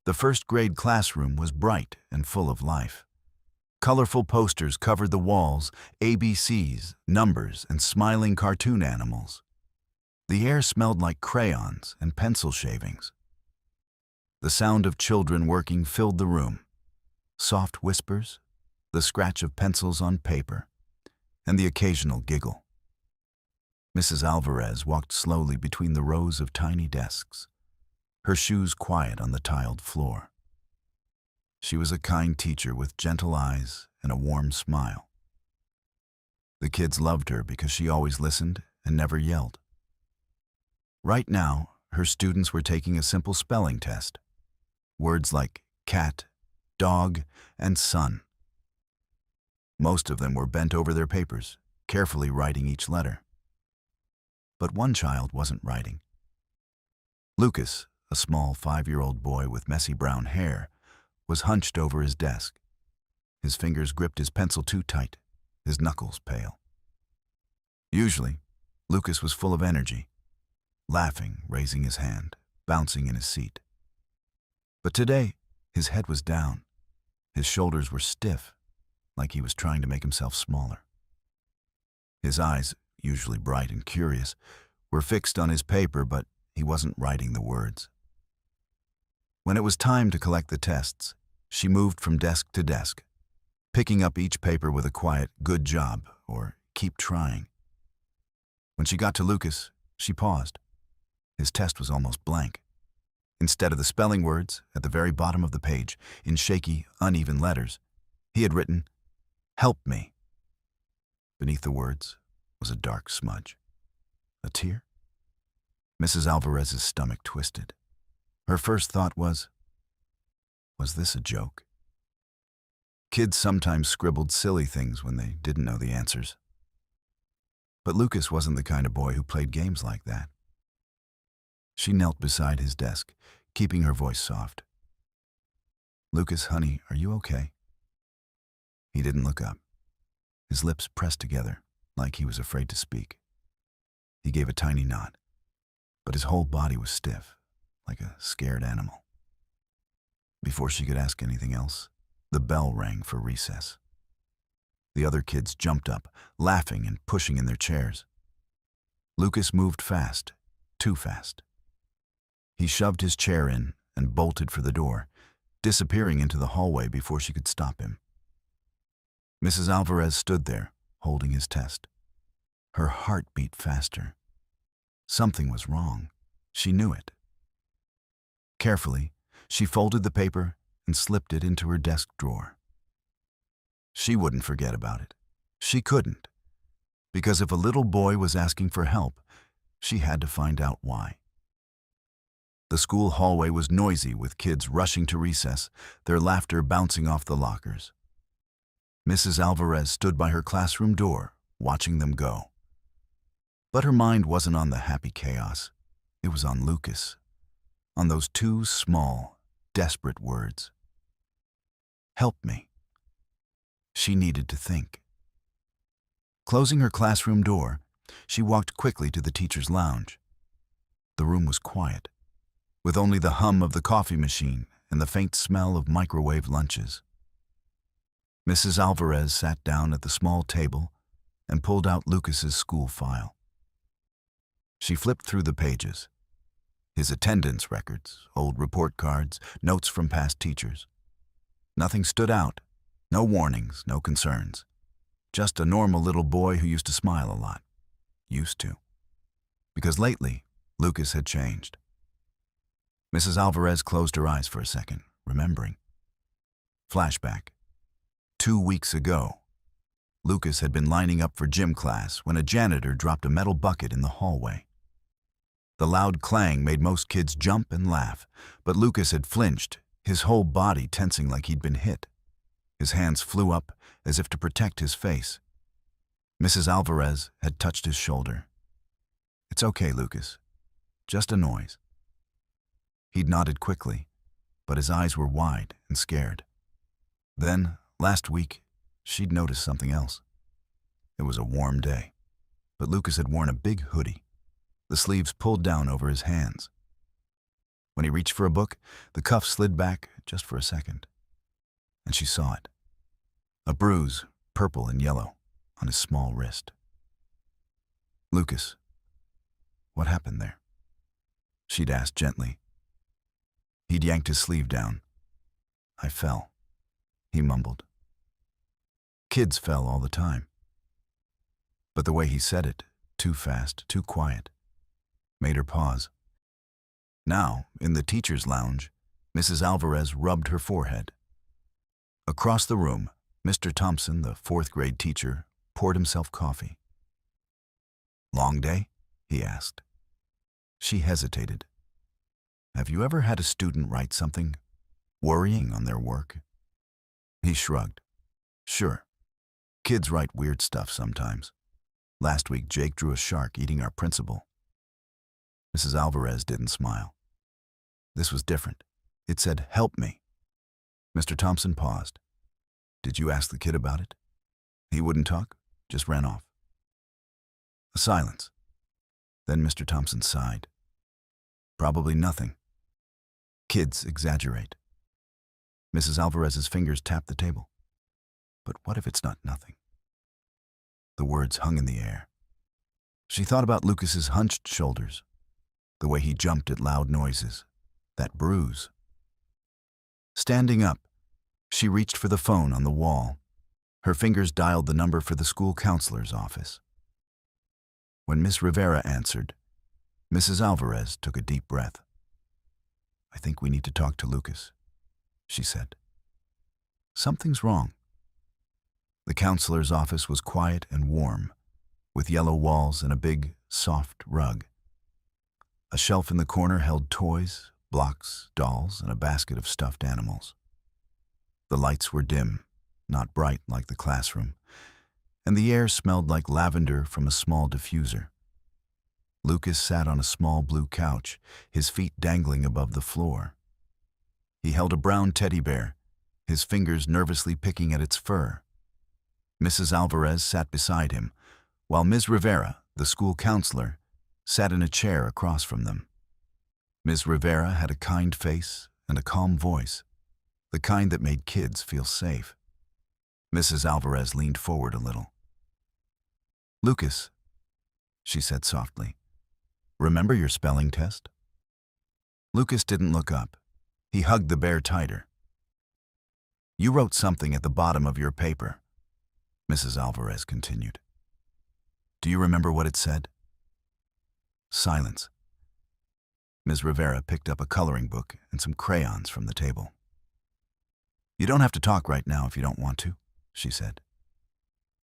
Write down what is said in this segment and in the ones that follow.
The first-grade classroom was bright and full of life. Colorful posters covered the walls, ABCs, numbers, and smiling cartoon animals. The air smelled like crayons and pencil shavings. The sound of children working filled the room. Soft whispers, the scratch of pencils on paper, and the occasional giggle. Mrs. Alvarez walked slowly between the rows of tiny desks, her shoes quiet on the tiled floor. She was a kind teacher with gentle eyes and a warm smile. The kids loved her because she always listened and never yelled. Right now, her students were taking a simple spelling test. Words like cat, dog, and sun. Most of them were bent over their papers, carefully writing each letter. But one child wasn't writing. Lucas, a small 5-year-old boy with messy brown hair, was hunched over his desk. His fingers gripped his pencil too tight, his knuckles pale. Usually, Lucas was full of energy, laughing, raising his hand, bouncing in his seat. But today, his head was down. His shoulders were stiff, like he was trying to make himself smaller. His eyes, usually bright and curious, were fixed on his paper, but he wasn't writing the words. When it was time to collect the tests, she moved from desk to desk, picking up each paper with a quiet, "good job," or "keep trying." When she got to Lucas, she paused. His test was almost blank. Instead of the spelling words, at the very bottom of the page, in shaky, uneven letters, he had written, "Help me." Beneath the words was a dark smudge. A tear? Mrs. Alvarez's stomach twisted. Her first thought was this a joke? Kids sometimes scribbled silly things when they didn't know the answers. But Lucas wasn't the kind of boy who played games like that. She knelt beside his desk, keeping her voice soft. "Lucas, honey, are you okay?" He didn't look up. His lips pressed together, like he was afraid to speak. He gave a tiny nod, but his whole body was stiff, like a scared animal. Before she could ask anything else, the bell rang for recess. The other kids jumped up, laughing and pushing in their chairs. Lucas moved fast, too fast. He shoved his chair in and bolted for the door, disappearing into the hallway before she could stop him. Mrs. Alvarez stood there, holding his test. Her heart beat faster. Something was wrong. She knew it. Carefully, she folded the paper and slipped it into her desk drawer. She wouldn't forget about it. She couldn't. Because if a little boy was asking for help, she had to find out why. The school hallway was noisy with kids rushing to recess, their laughter bouncing off the lockers. Mrs. Alvarez stood by her classroom door, watching them go. But her mind wasn't on the happy chaos. It was on Lucas, on those two small, desperate words. Help me. She needed to think. Closing her classroom door, she walked quickly to the teacher's lounge. The room was quiet, with only the hum of the coffee machine and the faint smell of microwave lunches. Mrs. Alvarez sat down at the small table and pulled out Lucas's school file. She flipped through the pages. His attendance records, old report cards, notes from past teachers. Nothing stood out. No warnings, no concerns. Just a normal little boy who used to smile a lot. Used to. Because lately, Lucas had changed. Mrs. Alvarez closed her eyes for a second, remembering. Flashback. 2 weeks ago, Lucas had been lining up for gym class when a janitor dropped a metal bucket in the hallway. The loud clang made most kids jump and laugh, but Lucas had flinched, his whole body tensing like he'd been hit. His hands flew up as if to protect his face. Mrs. Alvarez had touched his shoulder. "It's okay, Lucas. Just a noise." He'd nodded quickly, but his eyes were wide and scared. Then, last week, she'd noticed something else. It was a warm day, but Lucas had worn a big hoodie, the sleeves pulled down over his hands. When he reached for a book, the cuff slid back just for a second, and she saw it. A bruise, purple and yellow, on his small wrist. "Lucas, what happened there?" she'd asked gently. He'd yanked his sleeve down. "I fell," he mumbled. Kids fell all the time. But the way he said it, too fast, too quiet, made her pause. Now, in the teacher's lounge, Mrs. Alvarez rubbed her forehead. Across the room, Mr. Thompson, the fourth-grade teacher, poured himself coffee. "Long day?" he asked. She hesitated. "Have you ever had a student write something, worrying on their work?" He shrugged. "Sure. Kids write weird stuff sometimes. Last week, Jake drew a shark eating our principal." Mrs. Alvarez didn't smile. This was different. It said, "Help me." Mr. Thompson paused. "Did you ask the kid about it?" He wouldn't talk, just ran off. A silence. Then Mr. Thompson sighed. "Probably nothing. Kids exaggerate." Mrs. Alvarez's fingers tapped the table. But what if it's not nothing? The words hung in the air. She thought about Lucas's hunched shoulders, the way he jumped at loud noises, that bruise. Standing up, she reached for the phone on the wall. Her fingers dialed the number for the school counselor's office. When Miss Rivera answered, Mrs. Alvarez took a deep breath. "I think we need to talk to Lucas," she said. "Something's wrong." The counselor's office was quiet and warm, with yellow walls and a big, soft rug. A shelf in the corner held toys, blocks, dolls, and a basket of stuffed animals. The lights were dim, not bright like the classroom, and the air smelled like lavender from a small diffuser. Lucas sat on a small blue couch, his feet dangling above the floor. He held a brown teddy bear, his fingers nervously picking at its fur. Mrs. Alvarez sat beside him, while Ms. Rivera, the school counselor, sat in a chair across from them. Ms. Rivera had a kind face and a calm voice, the kind that made kids feel safe. Mrs. Alvarez leaned forward a little. "Lucas," she said softly, "remember your spelling test?" Lucas didn't look up. He hugged the bear tighter. "You wrote something at the bottom of your paper," Mrs. Alvarez continued. "Do you remember what it said?" Silence. Ms. Rivera picked up a coloring book and some crayons from the table. "You don't have to talk right now if you don't want to," she said.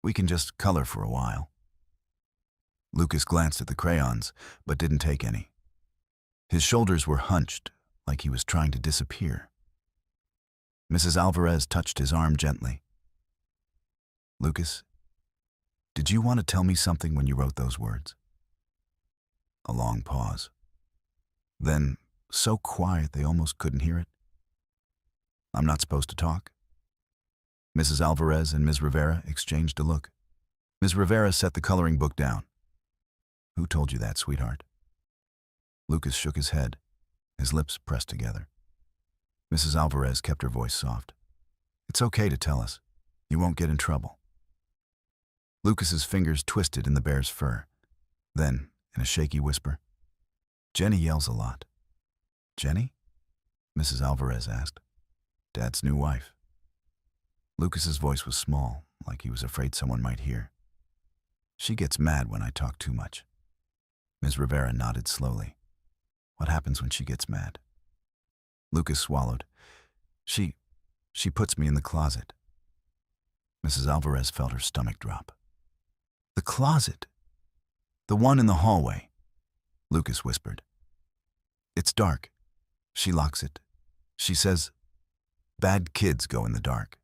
"We can just color for a while." Lucas glanced at the crayons, but didn't take any. His shoulders were hunched, like he was trying to disappear. Mrs. Alvarez touched his arm gently. "Lucas, did you want to tell me something when you wrote those words?" A long pause. Then, so quiet they almost couldn't hear it. "I'm not supposed to talk?" Mrs. Alvarez and Ms. Rivera exchanged a look. Ms. Rivera set the coloring book down. "Who told you that, sweetheart?" Lucas shook his head, his lips pressed together. Mrs. Alvarez kept her voice soft. "It's okay to tell us. You won't get in trouble." Lucas's fingers twisted in the bear's fur. Then, in a shaky whisper, "Jenny yells a lot." "Jenny?" Mrs. Alvarez asked. "Dad's new wife." Lucas's voice was small, like he was afraid someone might hear. "She gets mad when I talk too much." Ms. Rivera nodded slowly. "What happens when she gets mad?" Lucas swallowed. She puts me in the closet." Mrs. Alvarez felt her stomach drop. "The closet? The one in the hallway?" Lucas whispered. "It's dark. She locks it. She says, 'Bad kids go in the dark.'"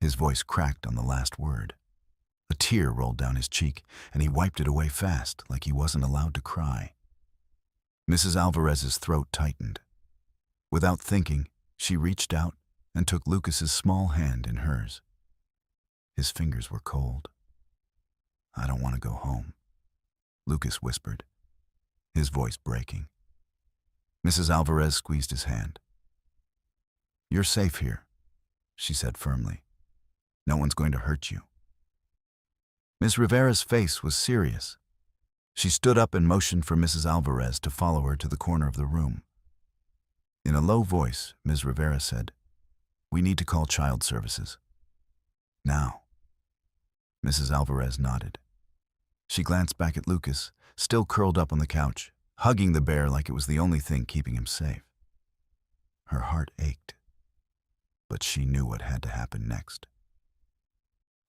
His voice cracked on the last word. A tear rolled down his cheek, and he wiped it away fast, like he wasn't allowed to cry. Mrs. Alvarez's throat tightened. Without thinking, she reached out and took Lucas's small hand in hers. His fingers were cold. "I don't want to go home," Lucas whispered, his voice breaking. Mrs. Alvarez squeezed his hand. "You're safe here," she said firmly. "No one's going to hurt you." Ms. Rivera's face was serious. She stood up and motioned for Mrs. Alvarez to follow her to the corner of the room. In a low voice, Ms. Rivera said, "We need to call child services. Now." Mrs. Alvarez nodded. She glanced back at Lucas, still curled up on the couch, hugging the bear like it was the only thing keeping him safe. Her heart ached, but she knew what had to happen next.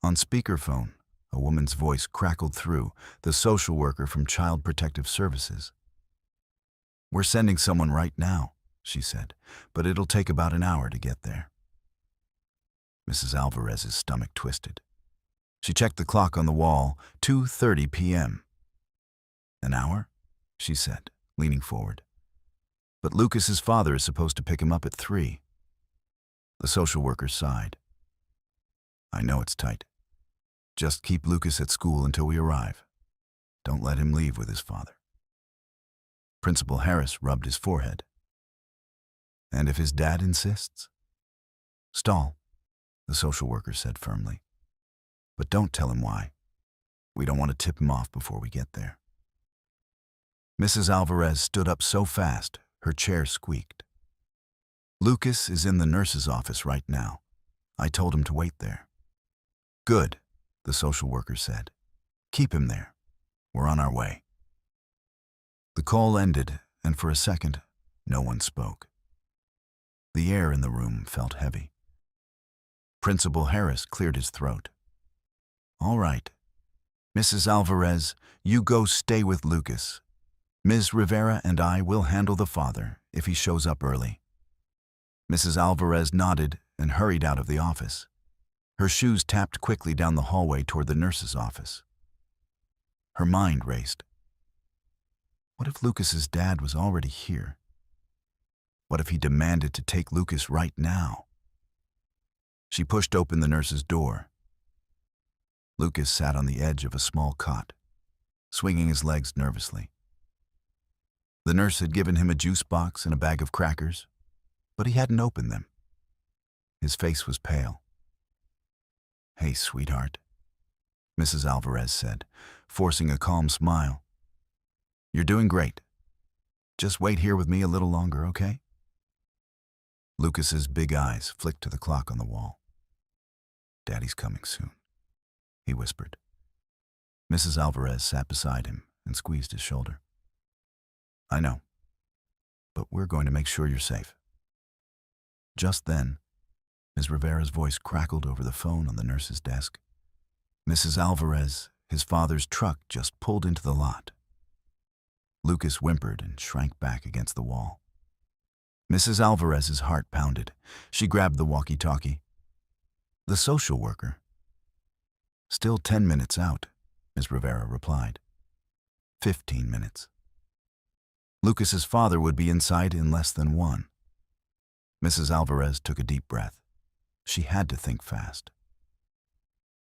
On speakerphone, a woman's voice crackled through, the social worker from Child Protective Services. "We're sending someone right now," she said, "but it'll take about an hour to get there." Mrs. Alvarez's stomach twisted. She checked the clock on the wall, 2:30 p.m. "An hour?" she said, leaning forward. "But Lucas's father is supposed to pick him up at 3. The social worker sighed. "I know it's tight. Just keep Lucas at school until we arrive. Don't let him leave with his father." Principal Harris rubbed his forehead. "And if his dad insists?" "Stall," the social worker said firmly. "But don't tell him why. We don't want to tip him off before we get there." Mrs. Alvarez stood up so fast, her chair squeaked. "Lucas is in the nurse's office right now. I told him to wait there." "Good," the social worker said. "Keep him there. We're on our way." The call ended, and for a second, no one spoke. The air in the room felt heavy. Principal Harris cleared his throat. "All right. Mrs. Alvarez, you go stay with Lucas. Ms. Rivera and I will handle the father if he shows up early." Mrs. Alvarez nodded and hurried out of the office. Her shoes tapped quickly down the hallway toward the nurse's office. Her mind raced. What if Lucas's dad was already here? What if he demanded to take Lucas right now? She pushed open the nurse's door. Lucas sat on the edge of a small cot, swinging his legs nervously. The nurse had given him a juice box and a bag of crackers, but he hadn't opened them. His face was pale. "Hey, sweetheart," Mrs. Alvarez said, forcing a calm smile. "You're doing great. Just wait here with me a little longer, okay?" Lucas's big eyes flicked to the clock on the wall. "Daddy's coming soon," he whispered. Mrs. Alvarez sat beside him and squeezed his shoulder. "I know, but we're going to make sure you're safe." Just then, Ms. Rivera's voice crackled over the phone on the nurse's desk. "Mrs. Alvarez, his father's truck just pulled into the lot." Lucas whimpered and shrank back against the wall. Mrs. Alvarez's heart pounded. She grabbed the walkie-talkie. "The social worker." "Still 10 minutes out," Ms. Rivera replied. 15 minutes. Lucas's father would be inside in less than 1. Mrs. Alvarez took a deep breath. She had to think fast.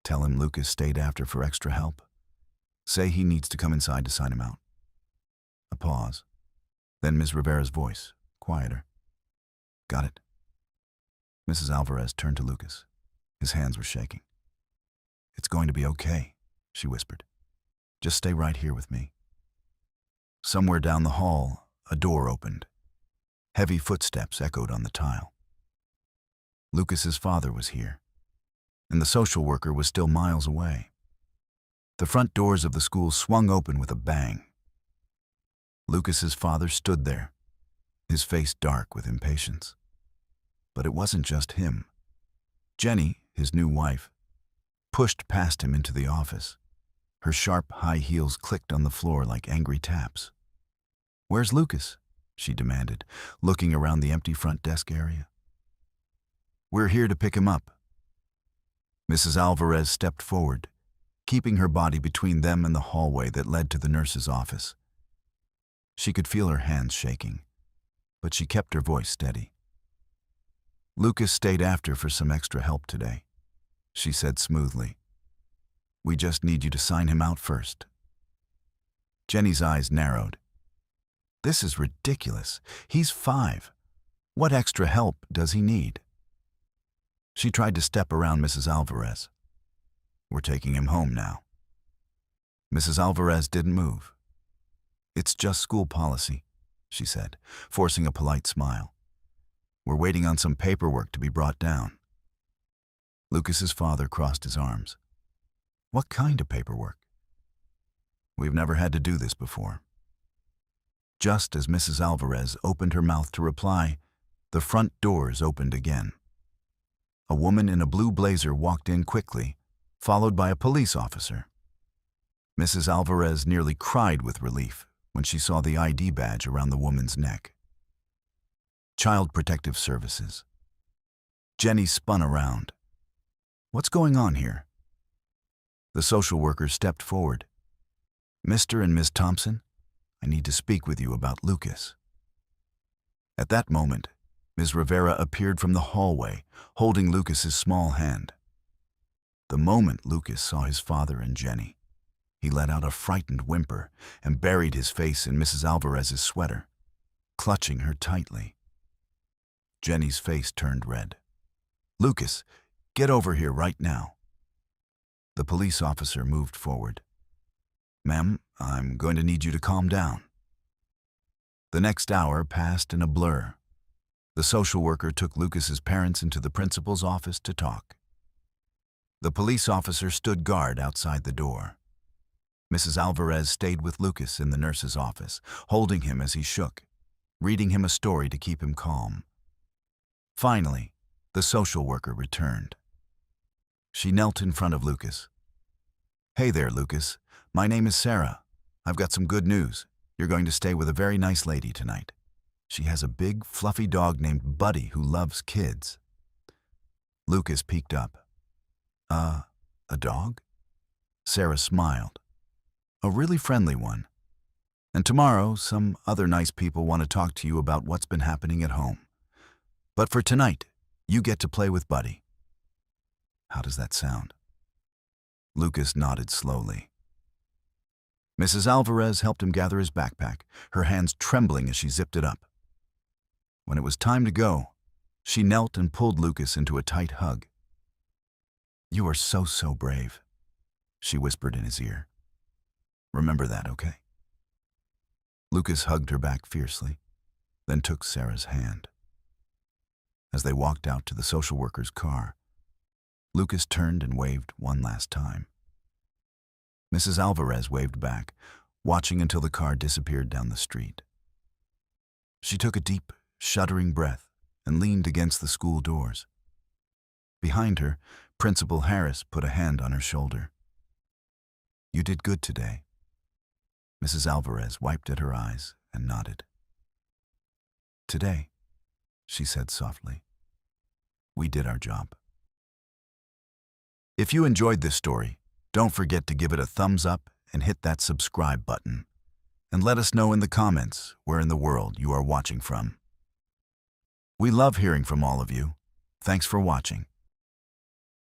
Tell him Lucas stayed after for extra help. Say he needs to come inside to sign him out. A pause. Then Ms. Rivera's voice, quieter. "Got it." Mrs. Alvarez turned to Lucas. His hands were shaking. "It's going to be okay," she whispered. "Just stay right here with me." Somewhere down the hall, a door opened. Heavy footsteps echoed on the tile. Lucas's father was here, and the social worker was still miles away. The front doors of the school swung open with a bang. Lucas's father stood there, his face dark with impatience. But it wasn't just him. Jenny, his new wife, pushed past him into the office. Her sharp high heels clicked on the floor like angry taps. "Where's Lucas?" she demanded, looking around the empty front desk area. "We're here to pick him up." Mrs. Alvarez stepped forward, keeping her body between them and the hallway that led to the nurse's office. She could feel her hands shaking, but she kept her voice steady. "Lucas stayed after for some extra help today," she said smoothly. "We just need you to sign him out first." Jenny's eyes narrowed. This is ridiculous. He's 5. What extra help does he need? She tried to step around Mrs. Alvarez. We're taking him home now. Mrs. Alvarez didn't move. It's just school policy, she said, forcing a polite smile. We're waiting on some paperwork to be brought down. Lucas's father crossed his arms. What kind of paperwork? We've never had to do this before. Just as Mrs. Alvarez opened her mouth to reply, the front doors opened again. A woman in a blue blazer walked in quickly, followed by a police officer. Mrs. Alvarez nearly cried with relief when she saw the ID badge around the woman's neck. Child Protective Services. Jenny spun around. What's going on here? The social worker stepped forward. Mr. and Ms. Thompson, I need to speak with you about Lucas. At that moment, Ms. Rivera appeared from the hallway, holding Lucas's small hand. The moment Lucas saw his father and Jenny, he let out a frightened whimper and buried his face in Mrs. Alvarez's sweater, clutching her tightly. Jenny's face turned red. Lucas, get over here right now. The police officer moved forward. Ma'am, I'm going to need you to calm down. The next hour passed in a blur. The social worker took Lucas's parents into the principal's office to talk. The police officer stood guard outside the door. Mrs. Alvarez stayed with Lucas in the nurse's office, holding him as he shook, reading him a story to keep him calm. Finally, the social worker returned. She knelt in front of Lucas. Hey there, Lucas. My name is Sarah. I've got some good news. You're going to stay with a very nice lady tonight. She has a big, fluffy dog named Buddy who loves kids. Lucas peeked up. A dog? Sarah smiled. A really friendly one. And tomorrow, some other nice people want to talk to you about what's been happening at home. But for tonight, you get to play with Buddy. How does that sound? Lucas nodded slowly. Mrs. Alvarez helped him gather his backpack, her hands trembling as she zipped it up. When it was time to go, she knelt and pulled Lucas into a tight hug. You are so brave, she whispered in his ear. Remember that, okay? Lucas hugged her back fiercely, then took Sarah's hand. As they walked out to the social worker's car, Lucas turned and waved one last time. Mrs. Alvarez waved back, watching until the car disappeared down the street. She took a deep, shuddering breath and leaned against the school doors. Behind her, Principal Harris put a hand on her shoulder. You did good today. Mrs. Alvarez wiped at her eyes and nodded. Today, she said softly, we did our job. If you enjoyed this story, don't forget to give it a thumbs up and hit that subscribe button. And let us know in the comments where in the world you are watching from. We love hearing from all of you. Thanks for watching.